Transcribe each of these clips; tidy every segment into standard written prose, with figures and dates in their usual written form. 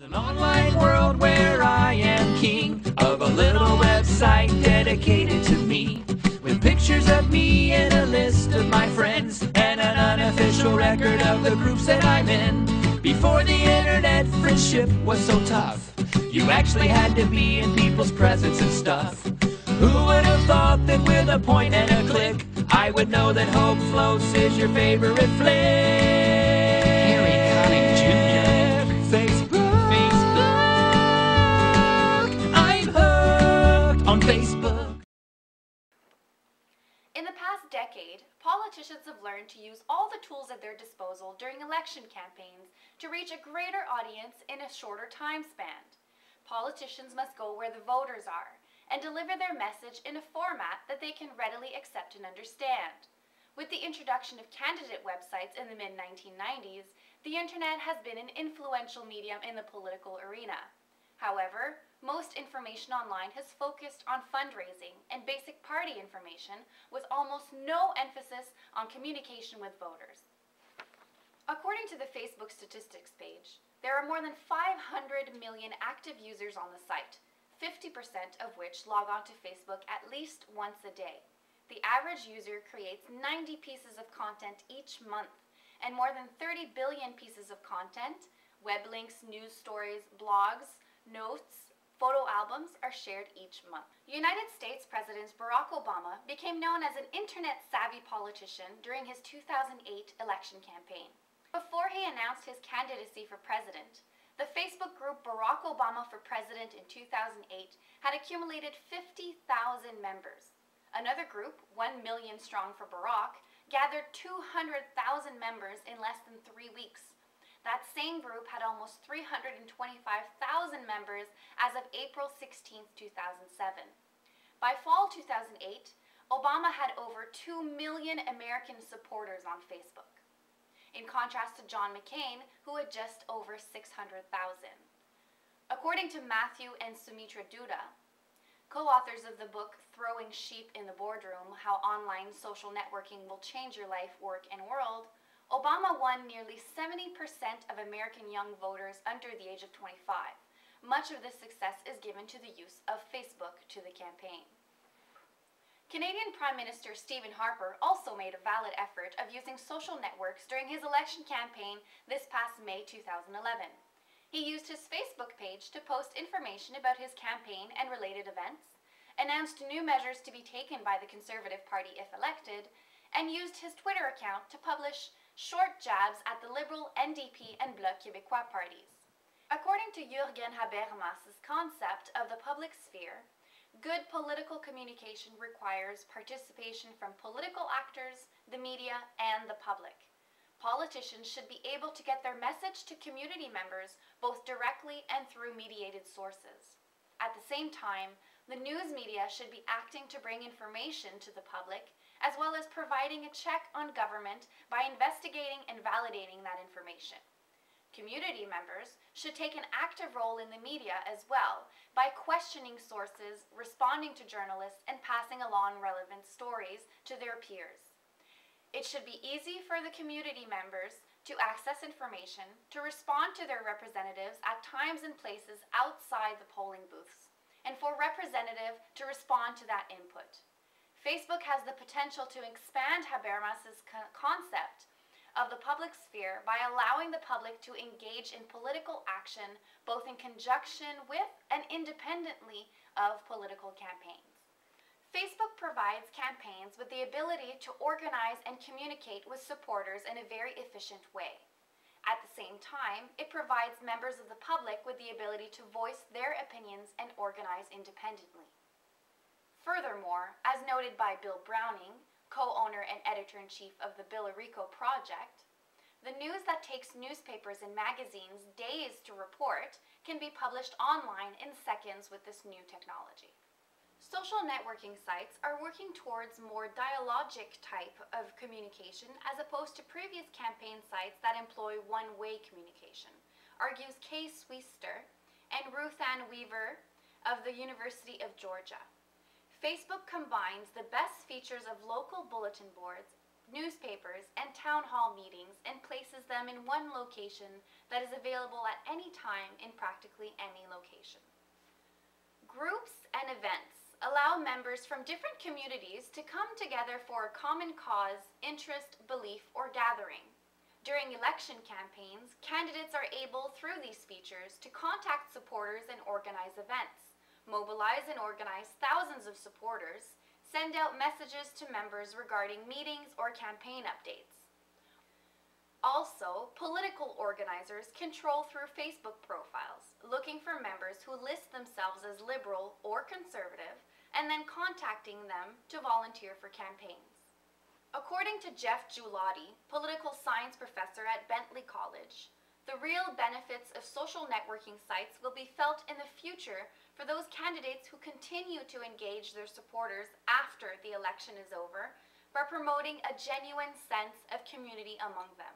An online world where I am king of a little website dedicated to me, with pictures of me and a list of my friends and an unofficial record of the groups that I'm in. Before the internet, friendship was so tough. You actually had to be in people's presence and stuff. Who would have thought that with a point and a click, I would know that Hope Floats is your favorite flick? Harry Connick Jr. I'm hooked on Facebook. In the past decade, politicians have learned to use all the tools at their disposal during election campaigns to reach a greater audience in a shorter time span. Politicians must go where the voters are and deliver their message in a format that they can readily accept and understand. With the introduction of candidate websites in the mid-1990s, the internet has been an influential medium in the political arena. However, most information online has focused on fundraising and basic party information, with almost no emphasis on communication with voters. According to the Facebook statistics page, there are more than 500 million active users on the site, 50% of which log on to Facebook at least once a day. The average user creates 90 pieces of content each month, and more than 30 billion pieces of content, web links, news stories, blogs, notes, photo albums are shared each month. United States President Barack Obama became known as an internet-savvy politician during his 2008 election campaign. Before he announced his candidacy for president, the Facebook group Barack Obama for President in 2008 had accumulated 50,000 members. Another group, 1 million strong for Barack, gathered 200,000 members in less than 3 weeks. That same group had almost 325,000 members as of April 16, 2007. By fall 2008, Obama had over 2 million American supporters on Facebook, in contrast to John McCain, who had just over 600,000. According to Matthew and Sumitra Duda, co-authors of the book Throwing Sheep in the Boardroom, How Online Social Networking Will Change Your Life, Work, and World, Obama won nearly 70% of American young voters under the age of 25. Much of this success is given to the use of Facebook to the campaign. Canadian Prime Minister Stephen Harper also made a valid effort of using social networks during his election campaign this past May 2011. He used his Facebook page to post information about his campaign and related events, announced new measures to be taken by the Conservative Party if elected, and used his Twitter account to publish short jabs at the Liberal, NDP, and Bloc Québécois parties. According to Jürgen Habermas's concept of the public sphere, good political communication requires participation from political actors, the media, and the public. Politicians should be able to get their message to community members both directly and through mediated sources. At the same time, the news media should be acting to bring information to the public, as well as providing a check on government by investigating and validating that information. Community members should take an active role in the media as well by questioning sources, responding to journalists, and passing along relevant stories to their peers. It should be easy for the community members to access information, to respond to their representatives at times and places outside the polling booths, and for representative to respond to that input. Facebook has the potential to expand Habermas's concept of the public sphere by allowing the public to engage in political action both in conjunction with and independently of political campaigns. Facebook provides campaigns with the ability to organize and communicate with supporters in a very efficient way. At the same time, it provides members of the public with the ability to voice their opinions and organize independently. Furthermore, as noted by Bill Browning, co-owner and editor-in-chief of the Billerico Project, the news that takes newspapers and magazines days to report can be published online in seconds with this new technology. Social networking sites are working towards more dialogic type of communication as opposed to previous campaign sites that employ one-way communication, argues Kay Swister and Ruth Ann Weaver of the University of Georgia. Facebook combines the best features of local bulletin boards, newspapers, and town hall meetings and places them in one location that is available at any time in practically any location. Groups and events allow members from different communities to come together for a common cause, interest, belief, or gathering. During election campaigns, candidates are able, through these features, to contact supporters and organize events, mobilize and organize thousands of supporters, send out messages to members regarding meetings or campaign updates. Also, political organizers can troll through Facebook profiles, looking for members who list themselves as liberal or conservative, and then contacting them to volunteer for campaigns. According to Jeff Giulotti, political science professor at Bentley College, the real benefits of social networking sites will be felt in the future for those candidates who continue to engage their supporters after the election is over by promoting a genuine sense of community among them.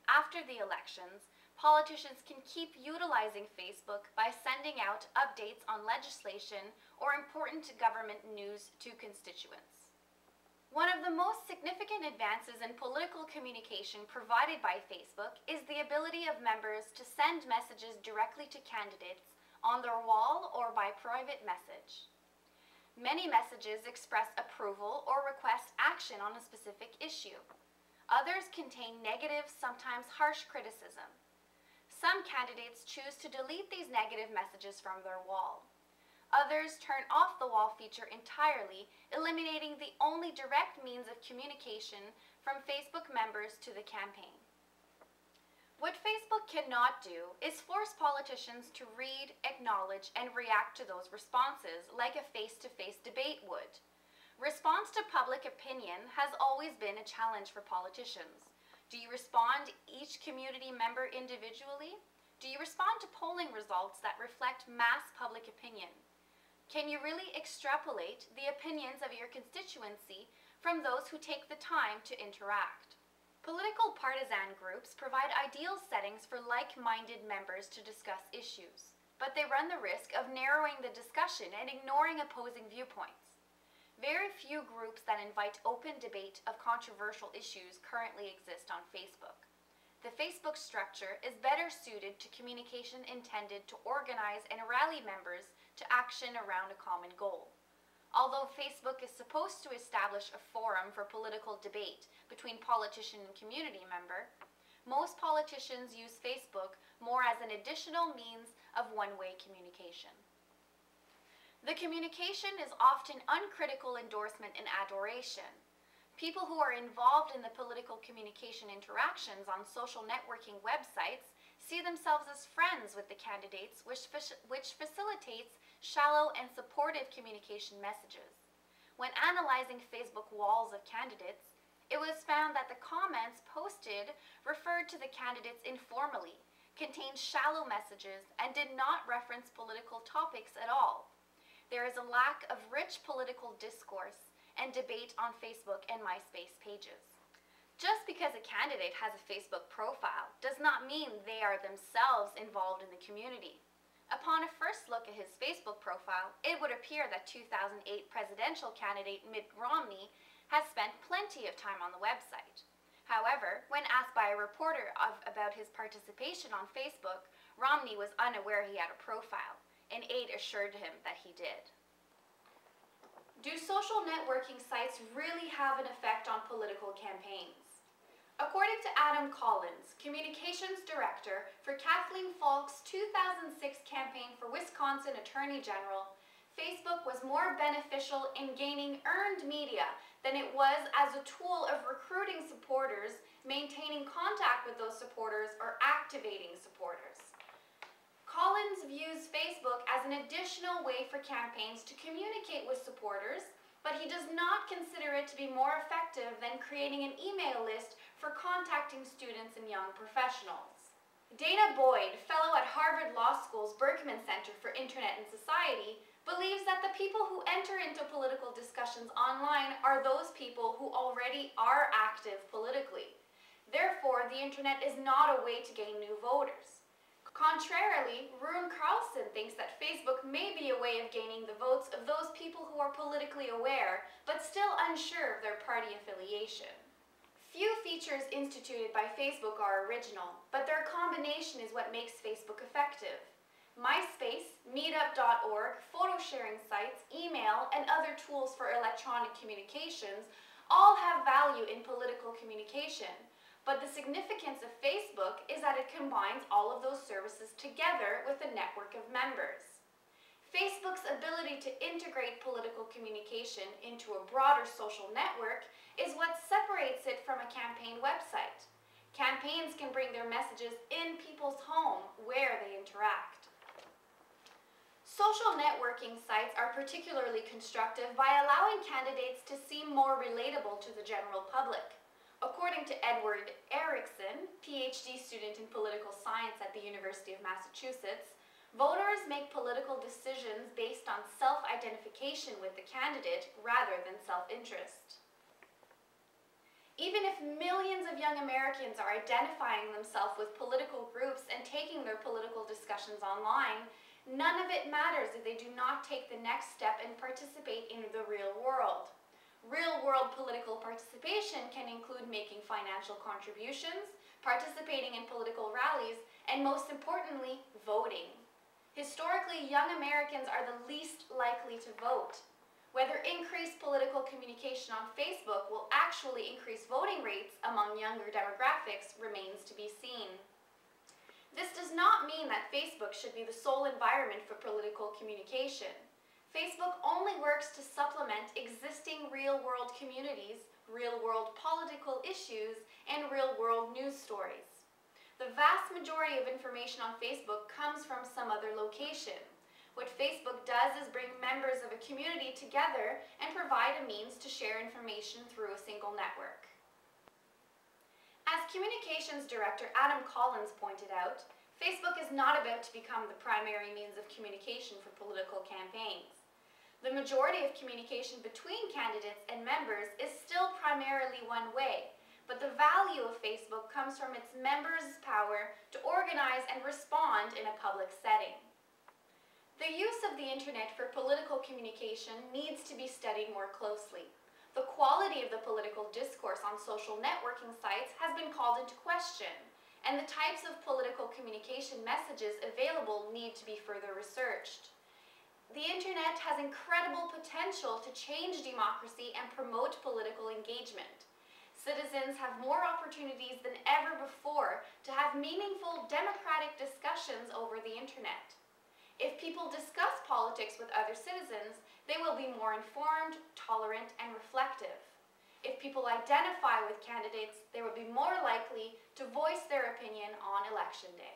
After the elections, politicians can keep utilizing Facebook by sending out updates on legislation or important government news to constituents. One of the most significant advances in political communication provided by Facebook is the ability of members to send messages directly to candidates on their wall or by private message. Many messages express approval or request action on a specific issue. Others contain negative, sometimes harsh criticism. Some candidates choose to delete these negative messages from their wall. Others turn off the wall feature entirely, eliminating the only direct means of communication from Facebook members to the campaign. What Facebook cannot do is force politicians to read, acknowledge, and react to those responses like a face-to-face debate would. Response to public opinion has always been a challenge for politicians. Do you respond each community member individually? Do you respond to polling results that reflect mass public opinion? Can you really extrapolate the opinions of your constituency from those who take the time to interact? Political partisan groups provide ideal settings for like-minded members to discuss issues, but they run the risk of narrowing the discussion and ignoring opposing viewpoints. Very few groups that invite open debate of controversial issues currently exist on Facebook. The Facebook structure is better suited to communication intended to organize and rally members to action around a common goal. Although Facebook is supposed to establish a forum for political debate between politician and community member, most politicians use Facebook more as an additional means of one-way communication. The communication is often uncritical endorsement and adoration. People who are involved in the political communication interactions on social networking websites see themselves as friends with the candidates, which facilitates shallow and supportive communication messages. When analyzing Facebook walls of candidates, it was found that the comments posted referred to the candidates informally, contained shallow messages, and did not reference political topics at all. There is a lack of rich political discourse and debate on Facebook and MySpace pages. Just because a candidate has a Facebook profile does not mean they are themselves involved in the community. Upon a first look at his Facebook profile, it would appear that 2008 presidential candidate Mitt Romney has spent plenty of time on the website. However, when asked by a reporter about his participation on Facebook, Romney was unaware he had a profile. An aide assured him that he did. Do social networking sites really have an effect on political campaigns? According to Adam Collins, communications director for Kathleen Falk's 2006 campaign for Wisconsin Attorney General, Facebook was more beneficial in gaining earned media than it was as a tool of recruiting supporters, maintaining contact with those supporters, or activating supporters. Collins views Facebook as an additional way for campaigns to communicate with supporters, but he does not consider it to be more effective than creating an email list for contacting students and young professionals. Dana Boyd, fellow at Harvard Law School's Berkman Center for Internet and Society, believes that the people who enter into political discussions online are those people who already are active politically. Therefore, the internet is not a way to gain new voters. Contrarily, Rune Carlson thinks that Facebook may be a way of gaining the votes of those people who are politically aware, but still unsure of their party affiliation. Few features instituted by Facebook are original, but their combination is what makes Facebook effective. MySpace, Meetup.org, photo sharing sites, email, and other tools for electronic communications all have value in political communication, but the significance of Facebook is that it combines all of those services together with a network of members. Facebook's ability to integrate political communication into a broader social network is what separates it from a campaign website. Campaigns can bring their messages in people's home where they interact. Social networking sites are particularly constructive by allowing candidates to seem more relatable to the general public. According to Edward Erickson, PhD student in political science at the University of Massachusetts, voters make political decisions based on self-identification with the candidate rather than self-interest. Even if millions of young Americans are identifying themselves with political groups and taking their political discussions online, none of it matters if they do not take the next step and participate in the real world. Real-world political participation can include making financial contributions, participating in political rallies, and most importantly, voting. Historically, young Americans are the least likely to vote. Whether increased political communication on Facebook will actually increase voting rates among younger demographics remains to be seen. This does not mean that Facebook should be the sole environment for political communication. Facebook only works to supplement existing real-world communities, real-world political issues, and real-world news stories. The vast majority of information on Facebook comes from some other location. What Facebook does is bring members of a community together and provide a means to share information through a single network. As Communications Director Adam Collins pointed out, Facebook is not about to become the primary means of communication for political campaigns. The majority of communication between candidates and members is still primarily one way, but the value of Facebook comes from its members' power to organize and respond in a public setting. The use of the internet for political communication needs to be studied more closely. The quality of the political discourse on social networking sites has been called into question, and the types of political communication messages available need to be further researched. The internet has incredible potential to change democracy and promote political engagement. Citizens have more opportunities than ever before to have meaningful democratic discussions over the internet. If people discuss politics with other citizens, they will be more informed, tolerant, and reflective. If people identify with candidates, they will be more likely to voice their opinion on election day.